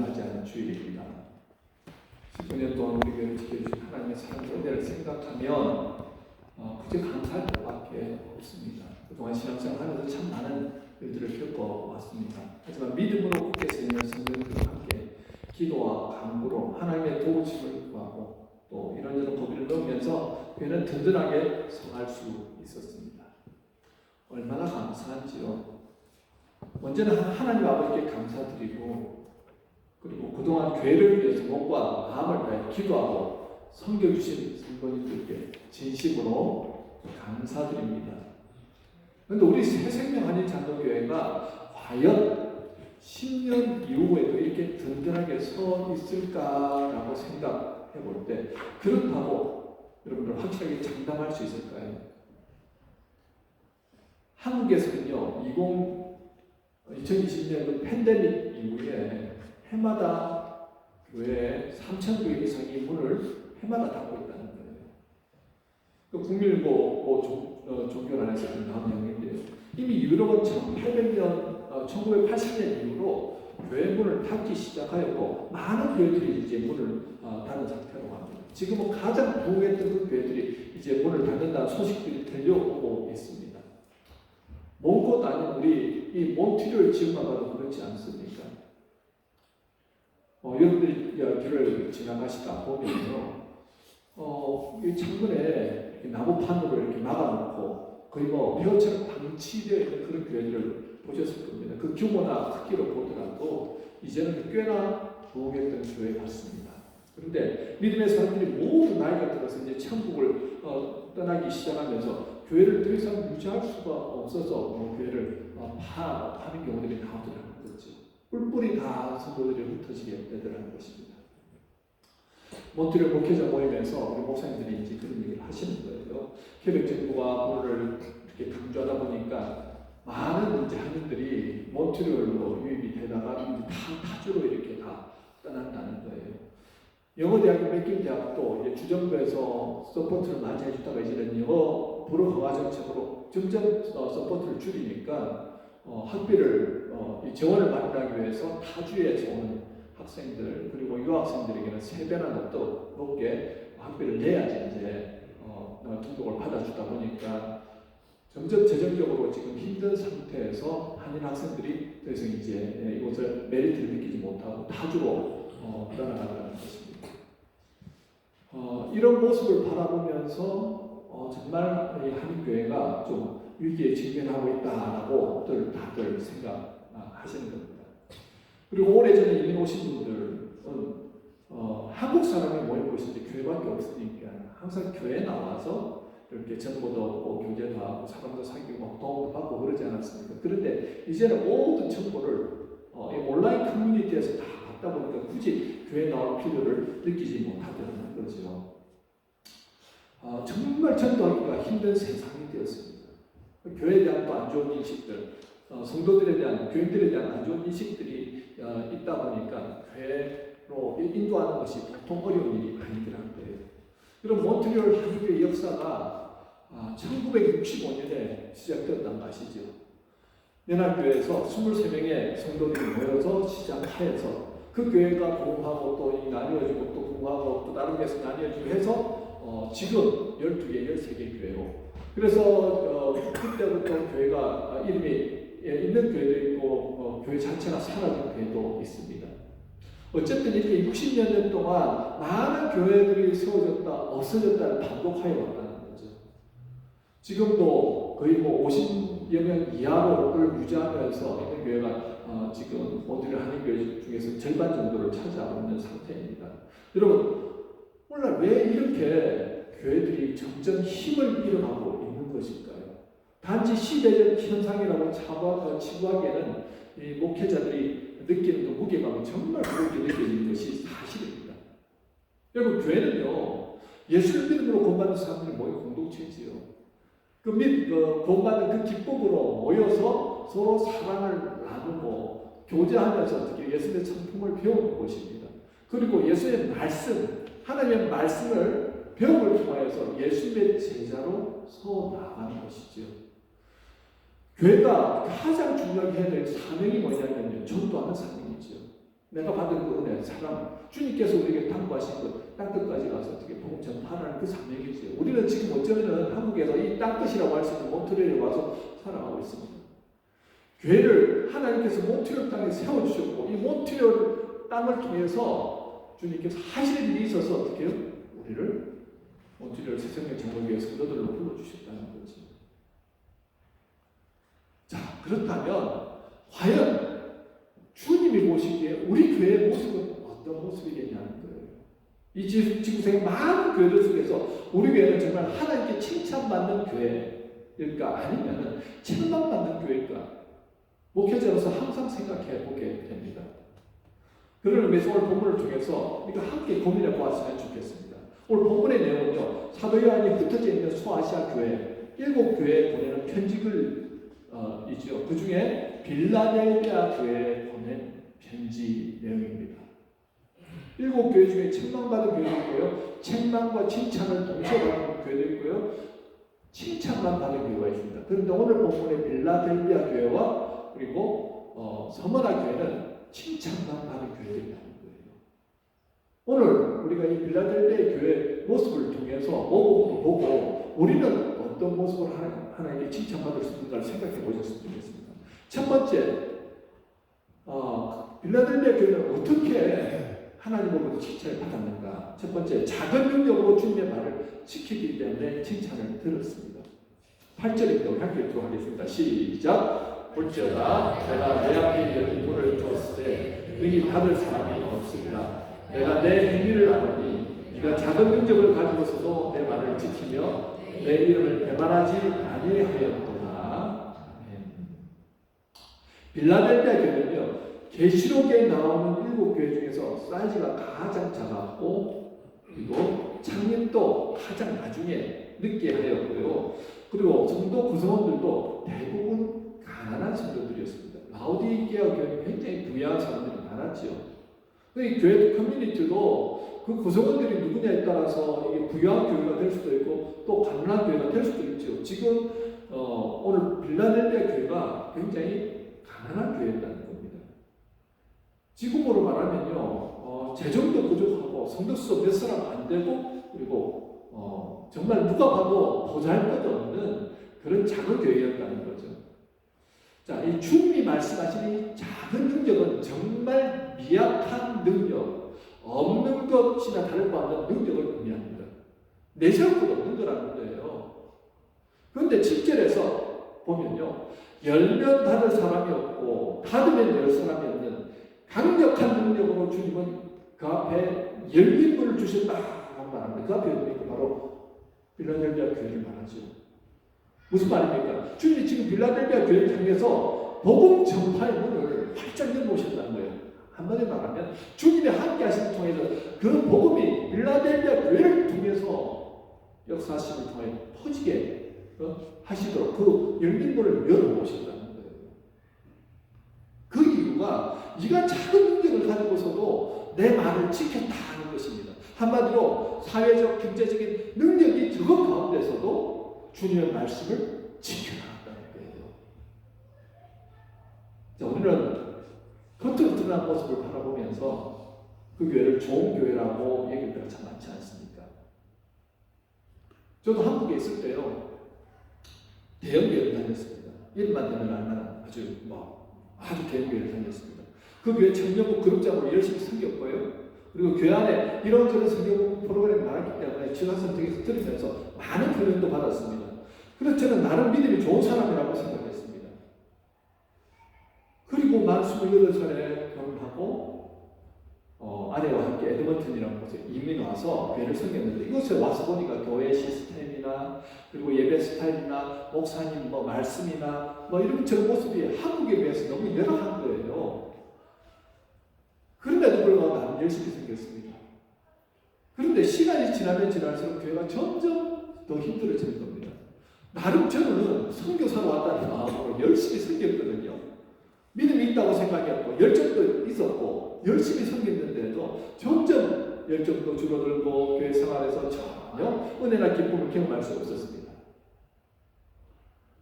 변하지 않은 주일입니다. 15년 동안 우리 교회를 지켜주신 하나님의 사랑 은혜를 생각하면 그저 감사할 것밖에 없습니다. 그동안 신앙생활하면서 참 많은 일들을 겪어왔습니다. 하지만 믿음으로 굳게 서 있는 성도들과 함께 기도와 간구로 하나님의 도우심을 구하고 또 이런저런 고비를 넘으면서 교회는 든든하게 서갈 수 있었습니다. 얼마나 감사한지요. 언제나 하나님 아버지께 감사드리고, 그리고 그동안 교회를 위해서 몸과 마음을 다해 기도하고 섬겨주신 성도님들께 진심으로 감사드립니다. 그런데 우리 새생명 한인 장로교회가 과연 10년 이후에도 이렇게 든든하게 서 있을까라고 생각해 볼 때, 그렇다고 여러분들 확실하게 장담할 수 있을까요? 한국에서는요, 2020년 팬데믹 이후에 해마다 교회 3,000개 이상의 문을 해마다 닫고 있다는 거예요. 그 국민일보 종교란에서 나온 내용인데요. 이미 유럽은 1980년 이후로 교회 문을 닫기 시작하였고, 많은 교회들이 이제 문을 닫은 상태로 갑니다. 지금은 가장 부흥했던 그 교회들이 이제 문을 닫는다는 소식들이 들려오고 있습니다. 먼 곳 아닌 우리 이 몬트리올 지역만 봐도 그렇지 않습니까? 여러분들이 길을 지나가시다 보면요, 이 창문에 나무판으로 이렇게 막아놓고 거의 벼처럼 방치되어 있는 그런 교회들을 보셨을 겁니다. 그 규모나 크기로 보더라도 이제는 꽤나 부흥했던 교회 같습니다. 그런데 믿음의 사람들이 모두 나이가 들어서 이제 천국을 떠나기 시작하면서 교회를 더 이상 유지할 수가 없어서 교회를 파는 경우들이 나오더라는 거죠. 뿔뿔이 다 성도들이 흩어지게 되더라는 것입니다. 몬트리올 목회자 모임에서 우리 목사님들이 이제 그런 얘기를 하시는 거예요. 케벡 정부가 문을 이렇게 강조하다 보니까 많은 이제 한인들이 몬트리올로 유입이 되다가 타주로 이렇게 다 떠난다는 거예요. 영어대학교 맥길 대학도 이제 주정부에서 서포트를 많이 해주다가 이제는 영어 불어 강화 정책으로 점점 서포트를 줄이니까 학비를 지원을 마련하기 위해서 타주에서 오는 학생들 그리고 유학생들에게는 3배나 높게 학비를 내야지 이제 등록을 받아주다 보니까 점점 재정적으로 지금 힘든 상태에서 한인 학생들이 더 이상 이제 이곳을 메리트를 느끼지 못하고 타주로 떠나가는 것입니다. 이런 모습을 바라보면서 정말 이 한인교회가 좀 위기에 직면하고 있다라고 다들 생각하시는 겁니다. 그리고 오래전에 이민 오신 분들은 한국 사람이 모인 곳이 이제 교회밖에 없으니까 항상 교회에 나와서 이렇게 정보도 얻고 교제도 하고 사람도 사귀고 도움도 받고 그러지 않았습니까? 그런데 이제는 모든 정보를 온라인 커뮤니티에서 다 받다 보니까 굳이 교회에 나올 필요를 느끼지 못하더라는 거죠. 정말 전도하기가 힘든 세상이 되었습니다. 교회에 대한 또 안 좋은 인식들, 성도들에 대한, 교인들에 대한 안 좋은 인식들이 있다 보니까 교회로 인도하는 것이 보통 어려운 일이 아니더라는 거예요. 그럼 몬트리올 한인교회 역사가 1965년에 시작되었다는 거 아시죠? 연합교회에서 23명의 성도들이 모여서 시작해서 그 교회가 부흥하고 또 나뉘어지고 또 부흥하고 또 다른 교회에서 나뉘어지고 해서 지금 12개, 13개 교회로. 그래서 그때부터 교회가 이름이 있는 교회도 있고 교회 자체가 사라진 교회도 있습니다. 어쨌든 이렇게 60여 년 동안 많은 교회들이 세워졌다, 없어졌다를 반복하여 왔다는 거죠. 지금도 거의 50여 명 이하로를 유지하면서 있는 교회가 지금 모듈 한인교회 중에서 절반 정도를 차지하고 있는 상태입니다. 여러분, 오늘날 왜 이렇게 교회들이 점점 힘을 잃어가고 있는 것일까요? 단지 시대적 현상이라고 치부하기에는 이 목회자들이 느끼는 그 무게감이 정말 무겁게 느껴지는 것이 사실입니다. 여러분, 교회는요, 예수를 믿음으로 구원받는 사람들이 모인 공동체지요. 구원받는 그 기쁨으로 모여서 서로 사랑을 나누고 교제하면서 어떻게 예수의 성품을 배우는 곳입니다. 그리고 예수의 말씀, 하나님의 말씀을 배움을 통하여서 예수의 제자로 서 나가는 것이지요. 교회가 가장 중요하게 해야 될 사명이 뭐냐면요, 전도하는 사명이지요. 내가 받은 그 은혜, 사랑, 주님께서 우리에게 당부하신 것, 땅끝까지 가서 어떻게 복음 전파하는 그 사명이지요. 우리는 지금 어쩌면 한국에서 이 땅끝이라고 할 수 있는 몬트리올에 와서 살아가고 있습니다. 교회를 하나님께서 몬트리올 땅에 세워주셨고, 이 몬트리올 땅을 통해서 주님께서 하시는 일이 있어서 어떻게 해요? 우리를 몬트리올 새생명 장로교회에서 그들로 불러주셨다는 거지. 자, 그렇다면 과연 주님이 보시기에 우리 교회의 모습은 어떤 모습이겠냐는 거예요. 이 지구상의 많은 교회들 속에서 우리 교회는 정말 하나님께 칭찬받는 교회일까 아니면 책망받는 교회일까? 목회자로서 항상 생각해 보게 됩니다. 그런 의미에서 오늘 본문을 통해서 우리가 함께 고민해 보았으면 좋겠습니다. 오늘 본문의 내용은요, 사도 요한이 흩어져 있는 소아시아 교회 7교회에 보내는 편지글 이죠. 그 중에 빌라델비아 교회에 보낸 편지 내용입니다. 7교회 중에 책망받은 교회도 있고요, 책망과 칭찬을 동시에 받는 교회도 있고요, 칭찬만 받은 교회가 있습니다. 그런데 오늘 본문의 빌라델비아 교회와 그리고 서머나 교회는 칭찬만 받은 교회들이라는 거예요. 오늘 우리가 이 빌라델비아 교회 모습을 통해서 모범으로 보고 우리는 어떤 모습을 하나님께 칭찬받을 수 있는가를 생각해 보셨으면 좋겠습니다. 첫 번째, 빌라델비아 교회는 어떻게 하나님으로부터 칭찬을 받았는가? 첫 번째, 작은 능력으로 주님의 말을 지키기 때문에 칭찬을 들었습니다. 8절입니다. 우리 함께 읽도록하겠습니다. 시작. 볼지어다 내가 내 앞에 있는 문을 뚫었을 때 능히 닫을 사람이 없습니다. 내가 내 행위를 아노니 네가 작은 능력을 가지고서도 내 말을 지키며 내 이름을 배반하지 아니하였구나. 빌라델비아 교회는요, 계시록에 나오는 7교회 중에서 사이즈가 가장 작았고 그리고 창립도 가장 나중에 늦게 하였고요. 그리고 성도 구성원들도 대부분 가난한 성도들이었습니다. 라오디게아 교회는 굉장히 부유한 사람들이 많았죠. 이 교회 커뮤니티도 그 구성원들이 누구냐에 따라서 이게 부유한 교회가 될 수도 있고 또 가난한 교회가 될 수도 있죠. 지금 오늘 빌라델비아 교회가 굉장히 가난한 교회였다는 겁니다. 지금으로 말하면요, 재정도 부족하고 성도수 몇 사람 안 되고 그리고 정말 누가 봐도 보잘것없는 그런 작은 교회였다는 거죠. 자, 이 주님이 말씀하신 이 작은 능력은 정말 미약한 능력, 없는 것이나 다를 바 없는 능력을 의미합니다. 내세울 것 없는 거라는 거예요. 그런데 7절에서 보면요, 열면 닫을 사람이 없고 닫으면 열 사람이 없는 강력한 능력으로 주님은 그 앞에 열린 문을 주셨다고 말합니다. 그 앞에 보니까 바로 빌라델비아 교회를 말하죠. 무슨 말입니까? 주님이 지금 빌라델비아 교회를 향해서 복음 전파의 문을 활짝 열어놓으셨다는 거예요. 한마디로 말하면 주님의 함께 하심을 통해서 그 복음이 빌라델비아 교회를 통해서 역사하심을 통해 퍼지게 하시도록 그 열린 문을 열어놓으셨다는 거예요. 그 이유가 네가 작은 능력을 가지고서도 내 말을 지켰다 하는 것입니다. 한마디로 사회적, 경제적인 능력이 적은 가운데서도 주님의 말씀을 지켜나간다는 거예요. 자, 우리는 겉으로 드러난 모습을 바라보면서 그 교회를 좋은 교회라고 얘기할 때가 참 많지 않습니까? 저도 한국에 있을 때요, 대형교회를 다녔습니다. 이름만 되면 알만한 아주 대형교회를 다녔습니다. 그 교회 청년부 그룹장으로 열심히 섬겼고요. 그리고 교회 안에 이런저런 성경 프로그램이 많았기 때문에 지화 선택에서 들으면서 많은 훈련도 받았습니다. 그래서 저는 나름 믿음이 좋은 사람이라고 생각했습니다. 그리고 만 28살에 결혼하고 아내와 함께 에드먼튼이라는 곳에 이민 와서 교회를 섬겼는데 이곳에 와서 보니까 교회 시스템이나 그리고 예배 스타일이나 목사님 말씀이나 이런 저런 모습이 한국에 비해서 너무 열악한 거예요. 그런데도 불구하고 나는 열심히 생겼습니다. 그런데 시간이 지나면 지날수록 교회가 점점 더 힘들어지는 겁니다. 나름 저는 선교사로 왔다는 마음으로 열심히 섬겼거든요. 믿음이 있다고 생각했고 열정도 있었고 열심히 섬겼는데도 점점 열정도 줄어들고 교회 생활에서 전혀 은혜나 기쁨을 경험할 수 없었습니다.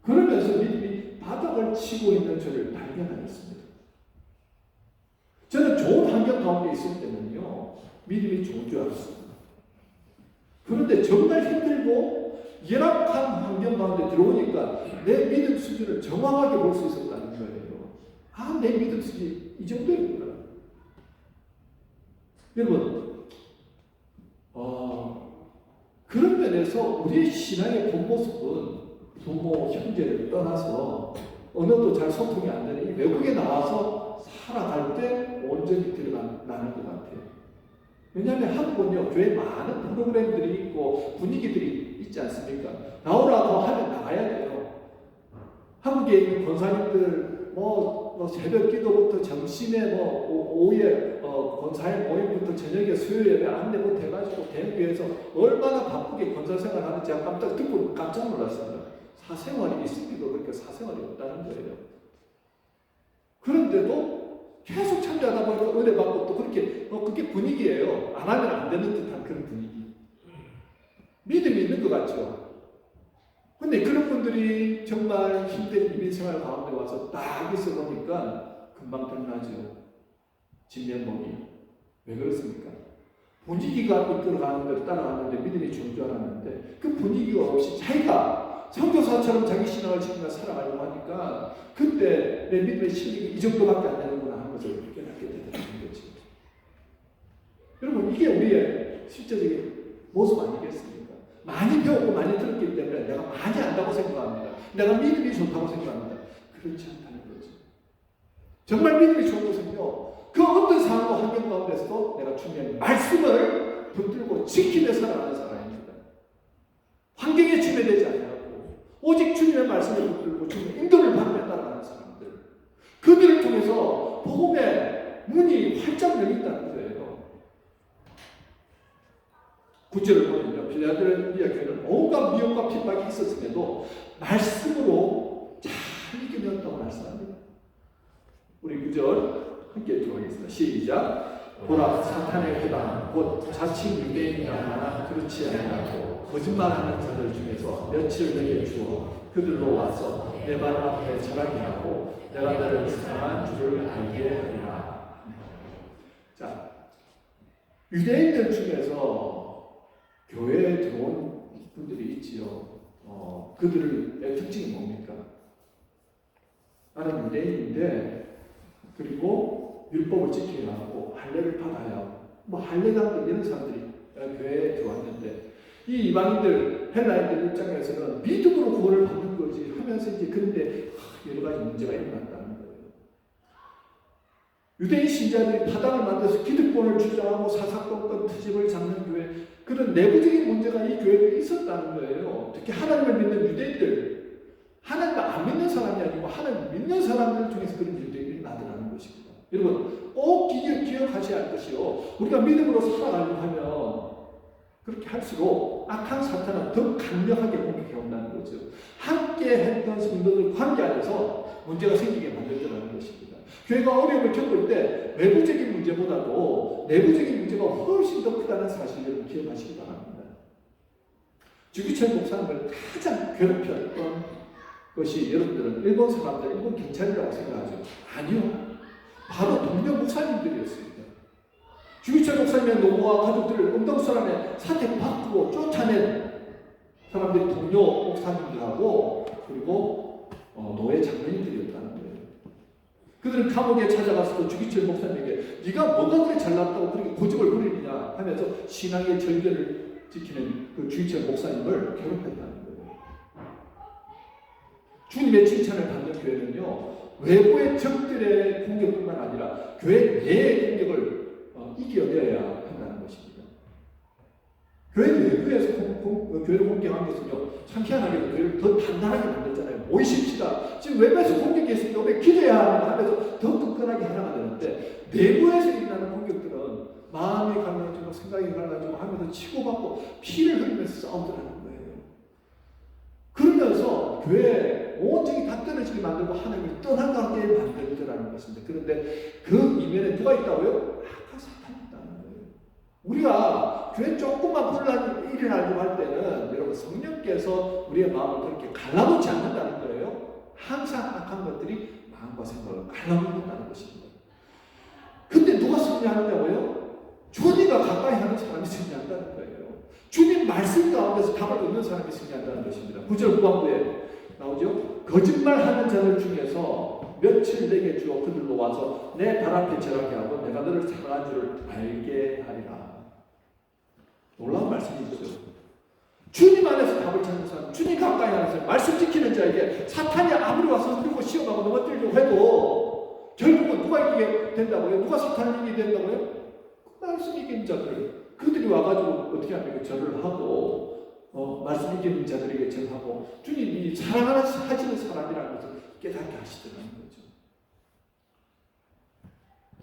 그러면서 믿음이 바닥을 치고 있는 저를 발견하였습니다. 저는 좋은 가운데 있을 때는요, 믿음이 좋은 줄 알았습니다. 그런데 정말 힘들고 열악한 환경 가운데 들어오니까 내 믿음 수준을 정확하게 볼 수 있었다는 거예요. 아, 내 믿음 수준이 이 정도였구나. 여러분, 그런 면에서 우리의 신앙의 본 모습은 부모, 형제를 떠나서 언어도 잘 소통이 안 되는 이 외국에 나와서 살아갈 때 온전히 드러나는 것 같아요. 왜냐하면 한국은요, 교회에 많은 프로그램들이 있고 분위기들이 있지 않습니까? 나오라고 하면 나가야 돼요. 한국에 있는 권사님들, 새벽 기도부터 점심에 오후에 권사의 모임부터 저녁에 수요 예배 안내부터 해가지고 대교회에서 얼마나 바쁘게 권사 생활하는지 제가 깜짝 듣고 깜짝 놀랐습니다. 사생활이 있기도 그렇게 사생활이 없다는 거예요. 그런데도 계속 참여하다 보니까 은혜 받고 또 그렇게 그게 분위기예요. 안 하면 안 되는 듯한 그런 분위기. 믿음이 있는 것 같죠. 근데 그런 분들이 정말 힘든 이민생활 가운데 와서 딱 있어 보니까 금방 드러나죠. 진면목이. 왜 그렇습니까? 분위기가 이끌어가는 걸 따라가는데 믿음이 좋은 줄 알았는데 그 분위기가 없이 자기가 선교사처럼 자기 신앙을 지키며 살아가려고 하니까 그때 내 믿음의 실력이 이 정도밖에 안 되는구나 하는 것을 깨닫게 되는 거지. 여러분, 이게 우리의 실제적인 모습 아니겠습니까? 많이 배우고 많이 들었기 때문에 내가 많이 안다고 생각합니다. 내가 믿음이 좋다고 생각합니다. 그렇지 않다는 거죠. 정말 믿음이 좋은 것은요, 그 어떤 상황과 환경 가운데서도 내가 주님의 말씀을 붙들고 지키며 살아가는 사람입니다. 환경에 지배되지 않고 오직 주님의 말씀을 붙들고 주님의 인도를 받으며 따라가는 사람들, 그들을 통해서 복음의 문이 활짝 열린다는 거예요. 9절을 보면요, 빌라델피아 교회는 온갖 미움과 핍박이 있었음에도 말씀으로 잘 이겨냈다고 말씀합니다. 우리 9절 함께 들어가겠습니다. 시작. 보라, 사탄의 회당 곧 자칭 유대인이라 하나 그렇지 아니하고 거짓말하는 자들 중에서 며칠 내게 주어 그들로 와서 내 발 앞에 자랑케 하고 내가 너를 사랑한 줄을 알게 하리라. 자, 유대인들 중에서 교회에 들어온 분들이 있지요. 그들의 특징이 뭡니까? 나는 유대인인데, 그리고 율법을 지켜야 하고 할례를 받아야 하고, 할례당도 이런 사람들이 교회에 들어왔는데, 이 이방인들, 헬라인들 입장에서는 믿음으로 구원을 받는 거지 하면서 이제 그런데 여러 가지 문제가 일어났다는 거예요. 유대인 신자들이 파당을 만들어서 기득권을 주장하고 사사건건 트집을 잡는 교회, 그런 내부적인 문제가 이 교회에 있었다는 거예요. 특히 하나님을 믿는 유대인들, 하나님을 안 믿는 사람이 아니고 하나님을 믿는 사람들 중에서 그런 유대인들이 나타나는 것입니다. 여러분, 꼭 기억하셔야 할 것이요, 우리가 믿음으로 살아가려고 하면 그렇게 할수록 악한 사탄은 더 강력하게 공격해 온다는 거죠. 함께 했던 성도들 관계 안에서 문제가 생기게 만들더라는 것입니다. 교회가 어려움을 겪을 때 외부적인 문제보다도 내부적인 문제가 훨씬 더 크다는 사실을 기억하시기 바랍니다. 주기철 목사님을 가장 괴롭혔던 것이, 여러분들은 일본 사람들, 일본 경찰이라고 생각하죠. 아니요. 바로 동료 목사님들이었습니다. 주기철 목사님의 노모와 가족들을 음동설안에 사태 바꾸고 쫓아낸 사람들이 동료 목사님들하고 그리고 노예 장로님들이었다는 거예요. 그들은 감옥에 찾아가서도 주기철 목사님에게 네가 뭐가 그래 잘났다고 그렇게 고집을 부리느냐 하면서 신앙의 절개를 지키는 그 주기철 목사님을 괴롭혔다는 거예요. 주님의 칭찬을 받는 교회는요, 외부의 적들의 공격뿐만 아니라 교회 내의 공격을 이겨내야 한다는 것입니다. 교회 내부에서 교회를 공격한 것은요, 참 희한하게도 교회를 더 단단하게 만들잖아요. 모이십시다. 지금 외부에서 공격이 있으니까 왜 기도해야 하면서 더 끈끈하게 하나가 되는데, 내부에서 일어나는 공격들은 마음이 갈라지고 생각이 갈라지고 하면서 치고받고 피를 흘리면서 싸우더라는 거예요. 그러면서 교회 온전히 다 떨어지게 만들고 하나님을 떠나가게 만들더라는 것입니다. 그런데 그 이면에 누가 있다고요? 악한 사탄이 있다는 거예요. 우리가 교회 조금만 혼란이 일어나려고 할 때는 여러분, 성령께서 우리의 마음을 그렇게 갈라놓지 않는다는 거예요. 항상 악한 것들이 마음과 생각을 갈라놓는다는 것입니다. 근데 누가 승리하느냐고 승리한다는 거예요. 주님 말씀 가운데서 답을 얻는 사람이 승리한다는 것입니다. 9절 후반부에 나오죠. 거짓말하는 자들 중에서 며칠 내게 주어 그들로 와서 내 발 앞에 절하게 하고 내가 너를 사랑한 줄을 알게 하리라. 놀라운 말씀이죠. 주님 안에서 답을 찾는 사람, 주님 가까이 하는 사람, 말씀 지키는 자에게 사탄이 아무리 와서 들고 시험하고 넘어뜨리려고 해도 결국은 누가 이기게 된다고요? 누가 사탄을 이기게 된다고요? 그 말씀 이기는 자들. 그들이 와가지고 어떻게 합니까? 절을 하고 말씀 이기는 자들에게 절하고 주님이 사랑하시는 사람이라는 것을 깨닫게 하시더라는 거죠.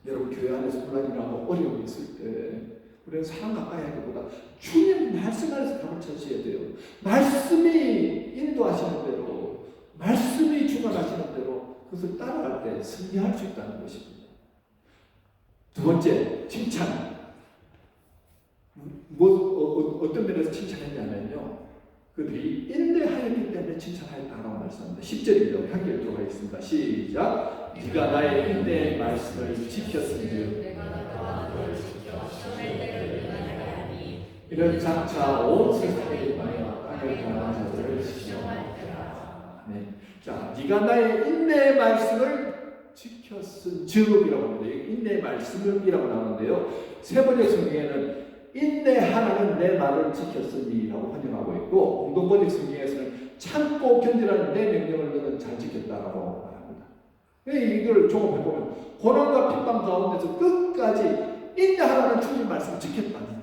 여러분 교회 안에서 혼란이라고 어려움이 있을 때 우리는 사람 가까이 하기보다 주님 말씀 안에서 답을 찾으셔야 돼요. 말씀이 인도하시는 대로, 말씀이 주관하시는 대로 그것을 따라갈 때 승리할 수 있다는 것입니다. 두 번째, 칭찬. 어떤 면에서 칭찬했냐면요. 그들이 인내하였기 때문에 칭찬하였다고 말씀합니다. 10절입니다. 한 개를 들어가겠습니다. 시작. 네가 나의 인내의 말씀을 지켰은즉 이런 장차 온 세상에 관하여 땅을 변화한 자들을 지켜하리라. 네. 자, 네가 나의 인내의 말씀을 지켰은즉이라고 합니다. 인내의 말씀이라고 나오는데요. 세 번째 성경에는 인내하라는 내 말을 지켰으니라고 번역하고 있고 공동번역 성경에서는 참고 견디라는 내 명령을 너는 잘 지켰다라고 말합니다. 이걸 종합해보면 고난과 핍박 가운데서 끝까지 인내하라는 주님 말씀을 지켰다는 거예요.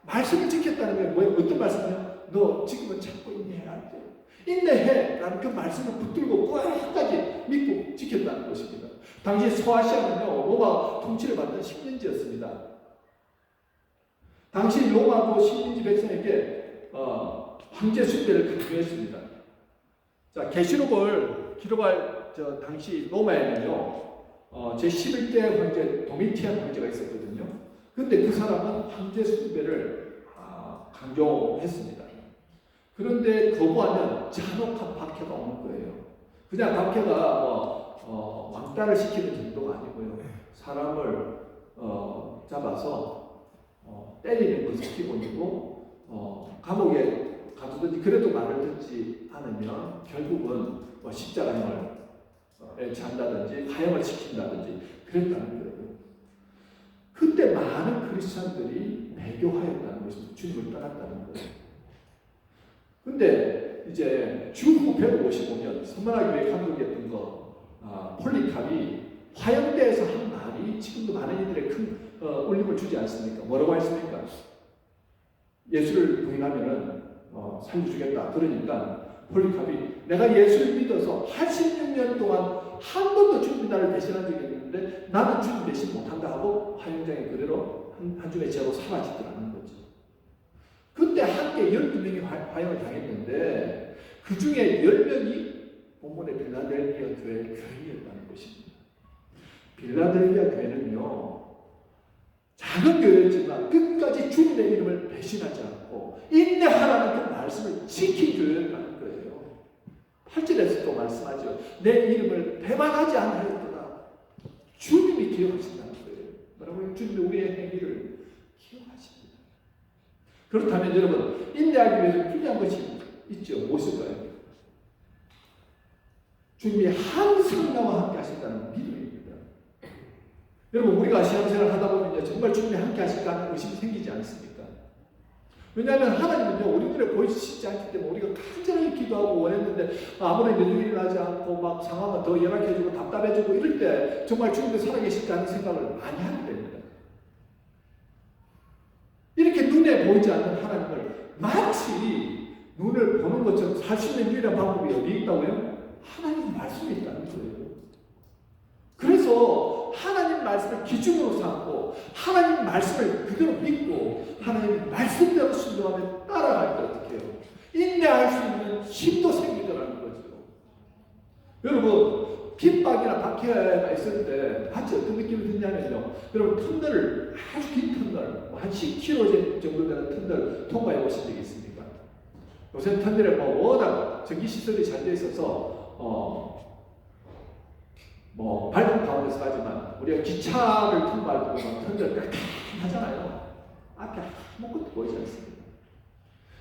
말씀을 지켰다는 게 뭐예요? 어떤 말씀이요? 너 지금은 참고 인내해야 돼. 인내해라는 그 말씀을 붙들고 끝까지 믿고 지켰다는 것입니다. 당시 소아시아는요, 로마 통치를 받던 식민지였습니다. 당시 로마도 식민지 백성에게 황제 숭배를 강조했습니다. 자, 계시록을 기록할 당시 로마에는요, 제11대 황제 도미티안 황제가 있었거든요. 근데 그 사람은 황제 숭배를 강조했습니다. 그런데 거부하면 잔혹한 박해가 오는 거예요. 그냥 박해가 왕따를 시키는 정도가 아니고요. 사람을 잡아서 때리는 것을 기본이고 감옥에 가두든지 그래도 말을 듣지 않으면 결국은 십자가형을 잔다든지 하형을 시킨다든지 그랬다는 거예요. 그때 많은 크리스천들이 배교하였다는 것입니다. 주님을 떠났다는 거예요. 근데 이제 주후 155년 선만화교회 감독이었던 폴리캅이 화영대에서 한 말이 지금도 많은 이들의 큰 울림을 주지 않습니까? 뭐라고 했습니까? 예수를 부인하면은 살려주겠다. 그러니까 폴리캅이 내가 예수를 믿어서 86년 동안 한 번도 주님이 나를 배신한 적이 없는데 나는 주님 배신 못한다 하고 화영장에 그대로 한 주의 죄로 사라지더라는 거죠. 그때 함께 12명이 화형을 당했는데 그 중에 10명이 본문의 빌라델비아 교회의 교인이었다는 것입니다. 빌라델비아 교회는요, 작은 교회였지만 끝까지 주님의 이름을 배신하지 않고 인내하라는 그 말씀을 지킨 교회였다는 거예요. 8절에서 또 말씀하죠. 내 이름을 배반하지 않으였도다. 주님이 기억하신다는 거예요. 뭐라고요? 주님이 우리의 행위를 기억하십니다. 그렇다면 여러분, 인내하기 위해서 필요한 것이 있죠. 무엇일까요? 주님이 항상 나와 함께 하신다는 믿음입니다. 여러분, 우리가 신앙생활을 하다 보면 정말 주님이 함께 하실까 하는 의심이 생기지 않습니까? 왜냐하면 하나님은요, 우리 눈에 보이시지 않기 때문에 우리가 간절하게 기도하고 원했는데 아무런 일이 일어나지 않고 막 상황은 더 열악해지고 답답해지고 이럴 때 정말 주님이 살아계실까 하는 생각을 많이 하게 됩니다. 이렇게 눈에 보이지 않는 하나님을 마치 눈을 보는 것처럼 살 수 있는 유일한 방법이 어디 있다고요? 하나님 말씀에 있다는 거예요. 그래서 하나님 말씀을 기준으로 삼고 하나님 말씀을 그대로 믿고 하나님 말씀대로 순종하면 따라갈 때 어떻게 해요? 인내할 수 있는 힘도 생기더라는 거죠. 여러분, 핍박이나 박해가 있을 때 같이 어떤 느낌이 드냐면요. 여러분, 터널을 아주 긴 터널, 한 10km 정도 되는 터널 통과해 보신 적이 있습니까? 요새 터널에 워낙 전기시설이 잘 되어 있어서 발품 가운데서 하지만 우리가 기차를 통과할 때 보면 터널 깜깜하잖아요. 앞에 아무것도 보이지 않습니다.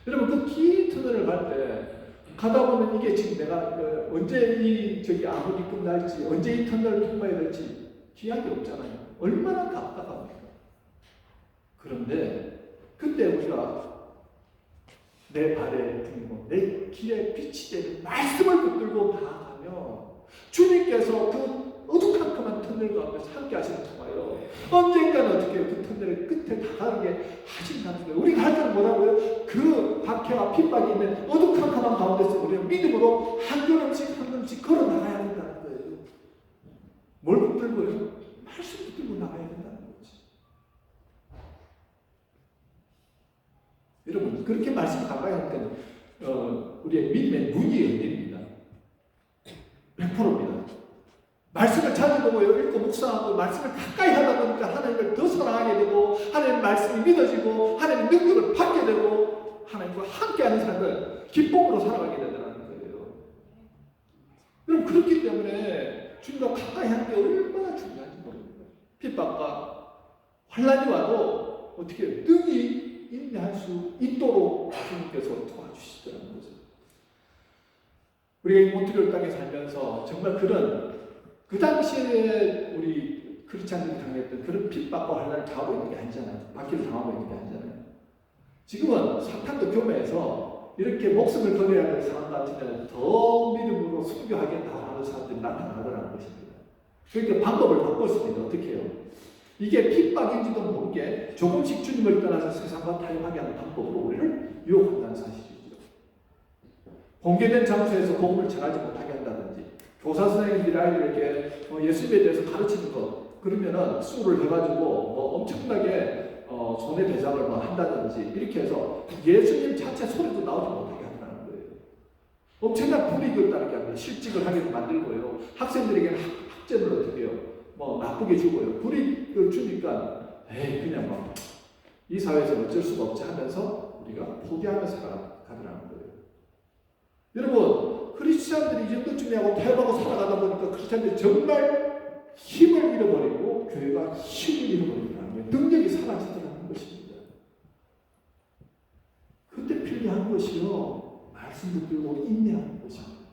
여러분 그 긴 터널을 갈 때 가다 보면 이게 지금 내가 언제 저기 암흑이 끝날지, 언제 이 터널을 통과해야 될지 기약이 없잖아요. 얼마나 답답합니까? 그런데 그때 우리가 내 발에 등고 내 길에 빛이 되는 말씀을 붙들고 나아가면 주님께서 그 어두컴컴한 터널 가운데 함께 하시는 통하여 언젠가는 어떻게 그 터널의 끝에 다가게 하신다는 거예요. 우리가 할 때는 뭐라고요? 그 박해와 핍박이 있는 어두컴컴한 가운데서 우리는 믿음으로 한 걸음씩 한 걸음씩 걸어 나가야 된다는 거예요. 뭘 붙들고요? 말씀 붙들고 나가야 된다는 거지. 여러분 그렇게 말씀 가까이 하니까 우리의 믿음의 눈이 열립니다. 100%입니다. 말씀을 찾아보고 읽고 묵상하고 말씀을 가까이 하다 보니까 하나님을 더 사랑하게 되고 하나님 말씀이 믿어지고 하나님 능력을 받게 되고 하나님과 함께하는 삶을 기쁨으로 살아가게 되더라는 거예요. 여러분 그렇기 때문에 주님과 가까이 하는 게 얼마나 중요한지 모릅니다. 핍박과 환난이 와도 어떻게 능히 인내할 수 있도록 주님께서 도와주시더라는 거죠. 우리가 이 몬트리올 땅에 살면서 정말 그 당시에 우리 크리스찬들이 당했던 그런 핍박과 환난을 당하고 있는 게 아니잖아요. 박해를 당하고 있는 게 아니잖아요. 지금은 사탄도 교회에서 이렇게 목숨을 걸어야 될 상황 같은 데는 더 믿음으로 순교하게 나가는 사람들이 나타나더라는 것입니다. 그러니까 방법을 바꿨습니다. 어떻게 해요? 이게 핍박인지도 모르게 조금씩 주님을 떠나서 세상과 타협하게 하는 방법으로 우리를 유혹한다는 사실이죠. 공개된 장소에서 복음을 전하지 못하게 한다든지 교사 선생님들이 아이들에게 예수님에 대해서 가르치는 것 그러면은 수를 해가지고 엄청나게 손해배상을 한다든지 이렇게 해서 예수님 자체 소리도 나오지 못하게 한다는 거예요. 엄청난 불이익을 따르게 합니다. 실직을 하게 만들고요. 학생들에게는 학점을 어떻게 해요? 나쁘게 주고요. 불이익을 주니까 그냥 이 사회에서 어쩔 수가 없지 하면서 우리가 포기하며 살아가더라는 거예요. 여러분 크리스찬들이 이 정도쯤에 하고 퇴보하고 살아가다 보니까 크리스찬들이 정말 힘을 잃어버리고 교회가 힘을 잃어버리더라는 거예요. 능력이 사라지더라는 것입니다. 그때 필요한 것이요 말씀 붙들고 인내하는 것입니다.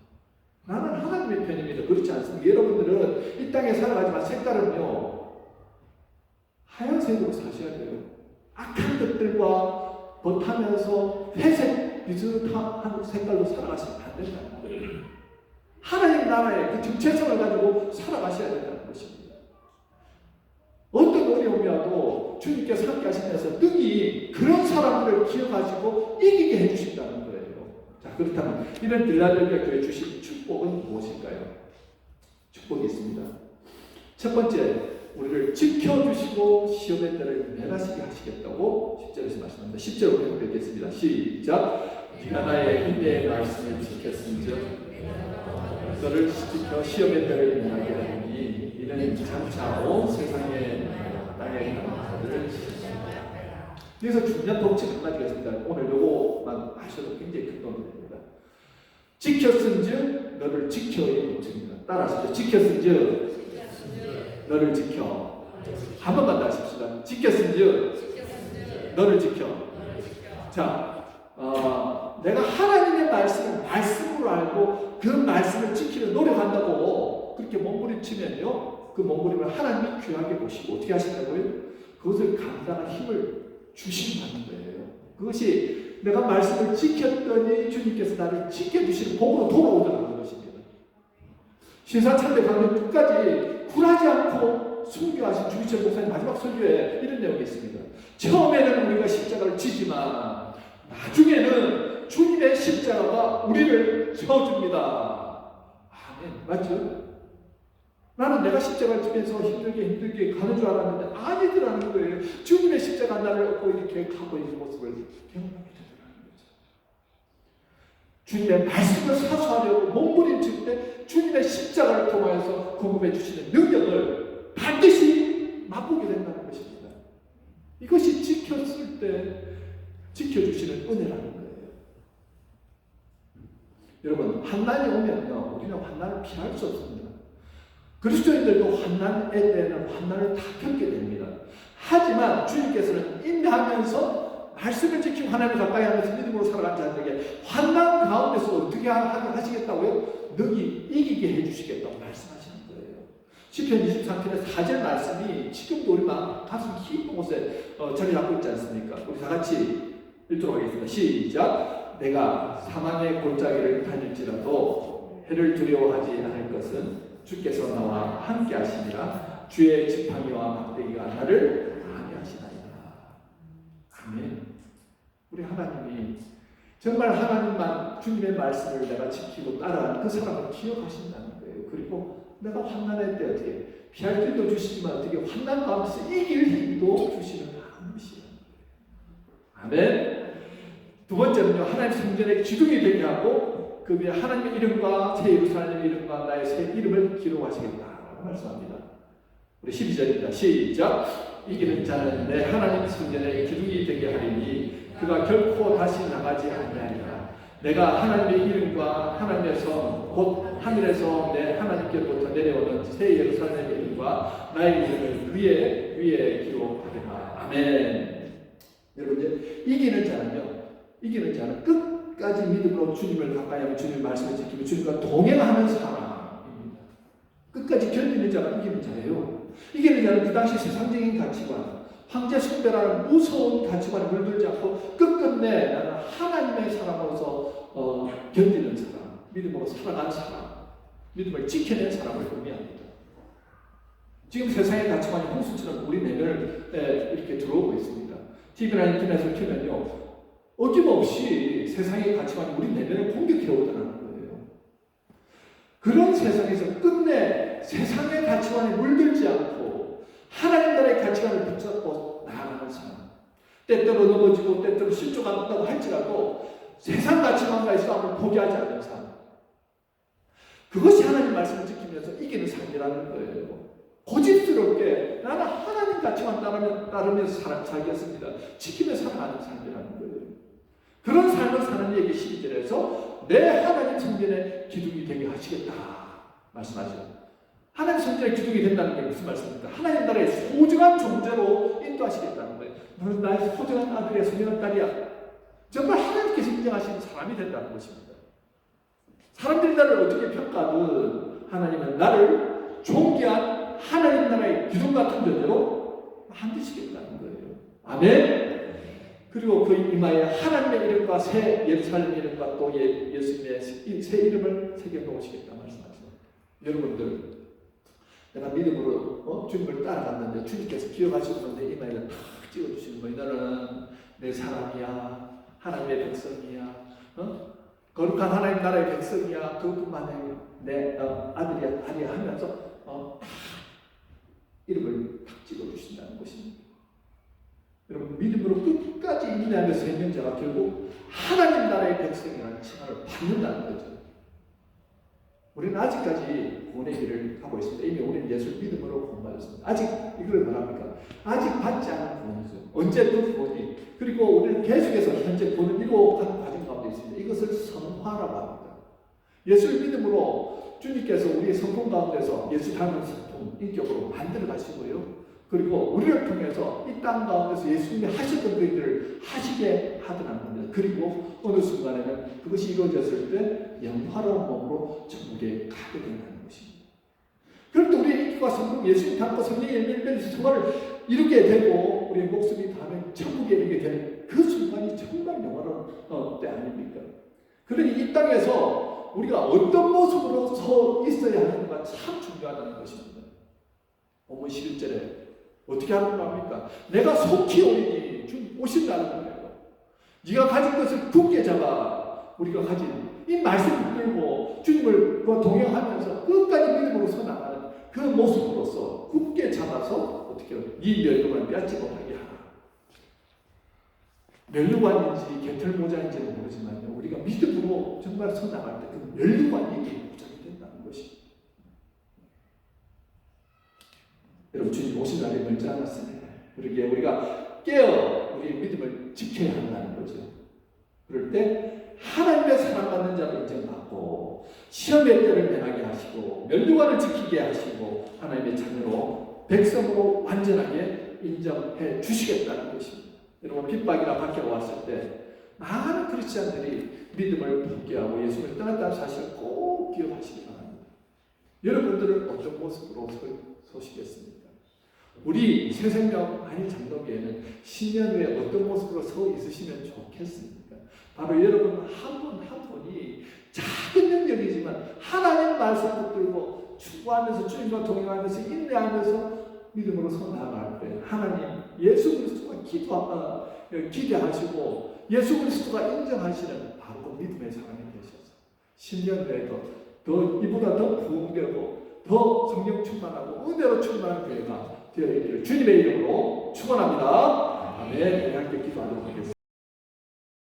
나는 하나님의 편입니다. 그렇지 않습니까? 여러분들은 이 땅에 살아가지만 색깔은요 하얀색으로 사셔야 돼요. 악한 것들과 버타면서 회색 비슷한 색깔로 살아가시면 안 된다는 거예요. 하나님 나라의 그 정체성을 가지고 살아가셔야 된다는 것입니다. 어떤 어려움이 와도 주님께서 함께 하시면서 능히 그런 사람들을 기억하시고 이기게 해주신다는 거예요. 자, 그렇다면 이런 빌라델비아 교회 주신 축복은 무엇일까요? 축복이 있습니다. 첫 번째, 우리를 지켜주시고 시험의 때를 면하시게 하시겠다고 10절에서 말씀합니다. 10절 우리 읽겠습니다. 시작. 네가 나의 인내의 말씀을 지켰은즉 너를 지켜 시험의 때를 면하게 하니 이는 장차 온 세상에 땅에 있는 자들을 그래서 중요한 법칙 한 가지가 있습니다. 오늘 요거만 하셔도 굉장히 큰 도움이 됩니다. 지켰은즉 너를 지켜의 법칙입니다. 따라하시죠. 지켰은즉 너를 지켜. 한 번만 더 하십시다. 지켰은즉 너를 지켜. 자, 내가 하나님의 말씀을 말씀으로 알고 그 말씀을 지키려 노력한다고 그렇게 몸부림치면요, 그 몸부림을 하나님이 귀하게 보시고 어떻게 하신다고요? 그것을 감당할 힘을 주신다는 거예요. 그것이 내가 말씀을 지켰더니 주님께서 나를 지켜주시는 복으로 돌아오더라는 것입니다. 신사참배 강론 끝까지 굴하지 않고 순교하신 주기철 목사님 마지막 설교에 이런 내용이 있습니다. 처음에는 우리가 십자가를 지지만 나중에는 주님의 십자가가 우리를 지어줍니다. 아멘. 맞죠? 나는 내가 십자가를 지면서 힘들게 가는 줄 알았는데 아니더라는 거예요. 주님의 십자가 나를 얻고 이렇게 가고 있는 모습을 경험하게 되더라는 거죠. 주님의 말씀을 사수하려고 몸부림칠 때 주님의 십자가를 통하여서 공급해 주시는 능력을 반드시 맛보게 된다는 것입니다. 이것이 지켰을 때 지켜주시는 은혜라는 거예요. 여러분, 환난이 오면요, 우리는 환난을 피할 수 없습니다. 그리스도인들도 환난에 대한 환난을 다 겪게 됩니다. 하지만 주님께서는 인내하면서 말씀을 지키고 하나님을 가까이 하면서 믿음으로 살아간 자들에게 환난 가운데서 어떻게 하시겠다고요? 능히 이기게 해주시겠다고 말씀하시는 거예요. 시편 23편의 4절 말씀이 지금도 우리 마음 가슴 깊은 곳에 자리 잡고 있지 않습니까? 우리 다 같이 읽도록 하겠습니다. 시작. 내가 사망의 골짜기를 다닐지라도 해를 두려워하지 않을 것은 주께서 나와 함께 하시니라. 주의 지팡이와 막대기가 나를 안위하시나이다. 아멘. 우리 하나님이 정말 하나님만 주님의 말씀을 내가 지키고 따라하는 그 사람을 기억하신다는 거예요. 그리고 내가 환난할 때 어떻게 피할 길도 주시지만 어떻게 환난 가운데서 이길 힘도 주시는 하나님이시라는 거예요. 아멘. 두 번째는요, 하나님 성전의 기둥이 되게 하고 그 위에 하나님의 이름과 새 예루살렘의 이름과 나의 새 이름을 기록하시겠다라고 말씀합니다. 우리 12절입니다. 시작. 이기는 자는 내 하나님 성전의 기둥이 되게 하리니 그가 결코 다시 나가지 아니하리라. 내가 하나님의 이름과 하나님의 성 곧 하늘에서 내 하나님께로부터 내려오는 새 예루살렘의 이름과 나의 이름을 위에 기록하리라. 아멘. 여러분, 이제 이기는 자는 끝까지 믿음으로 주님을 가까이 하며 주님의 말씀을 지키며 주님과 동행하는 사람입니다. 끝까지 견디는 자가 이기는 자예요. 이기는 자는 그 당시 세상적인 가치관, 황제 숭배라는 무서운 가치관에 물들지 않고 끝끝내 나는 하나님의 사람으로서 견디는 사람, 믿음으로 살아간 사람, 믿음을 지켜낸 사람을 의미합니다. 지금 세상의 가치관이 홍수처럼 우리 내면을 이렇게 들어오고 있습니다. TV나 인터넷을 켜면요, 어김없이 세상의 가치관이 우리 내면을 공격해오더라는 거예요. 그런 세상에서 끝내 세상의 가치관에 물들지 않고 하나님 나라의 가치관을 붙잡고 나아가는 사람, 때때로 넘어지고 때때로 실족가 없다고 할지라도 세상 가치관과의 싸움을 포기하지 않는 사람, 그것이 하나님 말씀을 지키면서 이기는 삶이라는 거예요. 고집스럽게 나는 하나님 가치관 따르면서 살겠습니다. 지키면서 살아가는 삶이라는 거예요. 그런 삶을 사는 얘기 12절에서 내 하나님 성전의 기둥이 되게 하시겠다 말씀하죠. 하나님 성전의 기둥이 된다는 게 무슨 말씀입니까? 하나님 나라의 소중한 존재로 인도하시겠다는 거예요. 너는 나의 소중한 아들이야, 소중한 딸이야. 정말 하나님께서 인정하시는 사람이 된다는 것입니다. 사람들이 나를 어떻게 평가하든 하나님은 나를 존귀한 하나님 나라의 기둥 같은 존재로 만드시겠다는 거예요. 아멘. 그리고 그 이마에 하나님의 이름과 새 예루살렘 이름과 또 예수님의 새 이름을 새겨놓으시겠다 말씀하시죠. 여러분들, 내가 믿음으로 주님을 따라갔는데 주님께서 기억하시고 내 이마에는 탁 찍어주시는 거예요. 너는 내 사람이야, 하나님의 백성이야, 거룩한 하나님 나라의 백성이야, 그것뿐만 아니라 내 아들이야, 딸이야 하면서 탁 이름을 탁 찍어주신다는 것입니다. 여러분, 믿음으로 끝까지 인내하면서 있는 자가 결국 하나님 나라의 백성이라는 칭함을 받는다는 거죠. 우리는 아직까지 구원의 길을 가고 있습니다. 이미 우리는 예수를 믿음으로 구원받았습니다. 아직 이걸 말합니까? 아직 받지 않은 구원이죠. 언제 그 구원이? 그리고 우리는 계속해서 현재 구원을 이루어가는 과정 가운데 있습니다. 이것을 성화라고 합니다. 예수를 믿음으로 주님께서 우리의 성품 가운데서 예수 닮은 성품, 인격으로 만들어 가시고요. 그리고 우리를 통해서 이 땅 가운데서 예수님이 하셨던 그 일을 하시게 하더라는 겁니다. 그리고 어느 순간에는 그것이 이루어졌을 때 영화로운 몸으로 천국에 가게 된다는 것입니다. 그런데 우리의 인격과 성품, 예수님 닮고 성령의 열매를 맺는 성화를 이루게 되고 우리의 목숨이 다음에 천국에 이르게 되는 그 순간이 정말 영화로운 때 아닙니까? 그러니 이 땅에서 우리가 어떤 모습으로 서 있어야 하는가 참 중요하다는 것입니다. 본문 11절에 어떻게 하는 겁니까? 내가 속히 오리니 주님 오신다는 거예요. 네가 가진 것을 굳게 잡아. 우리가 가진 이 말씀을 끌고 주님을 동행하면서 끝까지 믿음으로 서나가는 그 모습으로서 굳게 잡아서 어떻게 해요? 네 멸류관을 빼앗지 못하게 하라. 멸류관인지 개털모자인지는 모르지만 우리가 믿음으로 정말 서나갈 때 그 멸류관이 보장이 된다는 것입니다. 여러분, 주님 오신 날이 멀지 않았습니다. 그러기에 우리가 깨어 우리의 믿음을 지켜야 한다는 거죠. 그럴 때 하나님의 사랑받는 자로 인정받고 시험의 때를 면하게 하시고 하시고 면류관을 지키게 하시고 하나님의 자녀로 백성으로 완전하게 인정해 주시겠다는 것입니다. 여러분 핍박이나 박해가 왔을 때 많은 크리스찬들이 믿음을 포기하고 예수를 떠났다는 사실을 꼭 기억하시기 바랍니다. 여러분들은 어떤 모습으로 서시겠습니까? 우리 새생명 한일 장로교회는 10년 후에 어떤 모습으로 서 있으시면 좋겠습니까? 바로 여러분 한 분 한 분이 작은 능력이지만 하나님 말씀 붙들고 추구하면서 주님과 동행하면서 인내하면서 믿음으로 서 나아갈 때 하나님 예수 그리스도가 기대하시고 예수 그리스도가 인정하시는 바로 그 믿음의 사람이 되셔서 10년 후에도 더 이보다 더 부흥되고 더 성령 충만하고 은혜로 충만한 교회가 되어 있기를 주님의 이름으로 축원합니다. 아멘. 함께 기도하도록 하겠습니다.